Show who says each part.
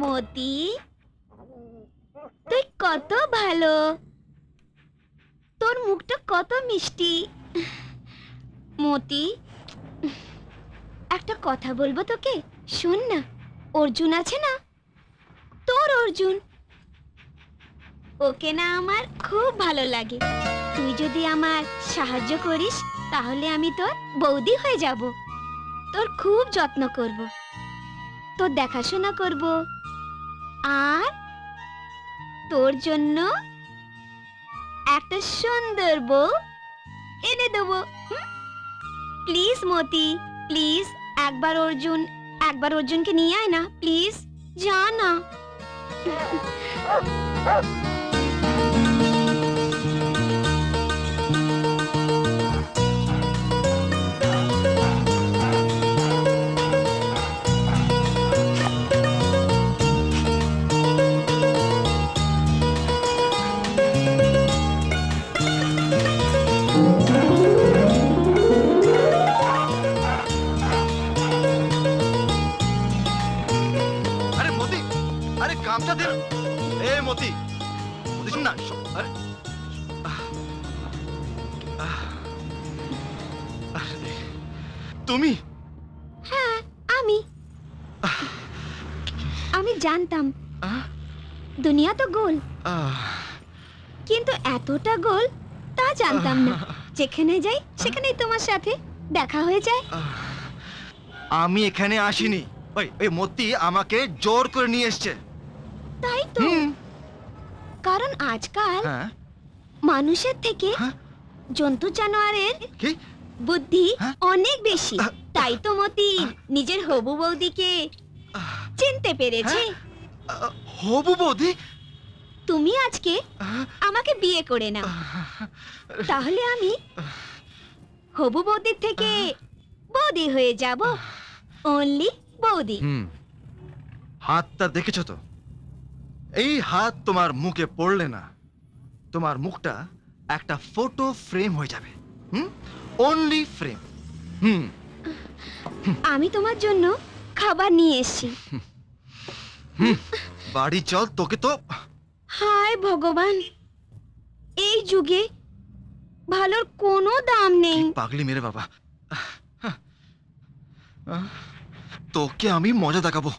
Speaker 1: মতি, তুই কত ভালো, তোর মুখটা কত মিষ্টি। মতি, একটা কথা বলবো তোকে, শোন না। অর্জুন আছে না, তোর অর্জুন, ওকে না আমার খুব ভালো লাগে। তুই যদি আমার সাহায্য করিস তাহলে আমি তোর বৌদি হয়ে যাব। তোর খুব যত্ন করব, তোর দেখাশোনা করব, আর তোর জন্য একটা সুন্দর বউ এনে দেবো। প্লিজ মতি, প্লিজ একবার অর্জুনকে নিয়ে আয় না, প্লিজ যা না।
Speaker 2: তুমি?
Speaker 1: হ্যাঁ, আমি জানতাম দুনিয়া তো গোল, কিন্তু এতটা গোল তা জানতাম না। যেখানে যাই সেখানেই তোমার সাথে দেখা হয়ে যায়।
Speaker 2: আমি এখানে আসিনি, ওই মতি আমাকে জোর করে নিয়ে এসেছে।
Speaker 1: তাই তো, কারণ আজকাল মানুষের থেকে জন্তু জানোয়ারের বুদ্ধি অনেক বেশি। তাই তো মতি নিজের হবু বৌদিকে চিনতে পেরেছে।
Speaker 2: হবু বৌদি?
Speaker 1: তুমি আজকে আমাকে বিয়ে করে নাও, তাহলে আমি হবু বৌদির থেকে বৌদি হয়ে যাব, অনলি বৌদি।
Speaker 2: হাতটা দেখেছো তো? এই হাত তোমার মুখে পড়লে না, তোমার মুখটা একটা ফটো ফ্রেম হয়ে যাবে। Only frame.
Speaker 1: আমি তোমার জন্য খাবার নিয়ে এসেছি।
Speaker 2: বাড়ি চল, তোকে তো।
Speaker 1: হায় ভগবান, এই যুগে ভালোর কোনো দাম নেই।
Speaker 2: পাগলি মেরে বাবা, তোকে আমি মজা দেখাবো।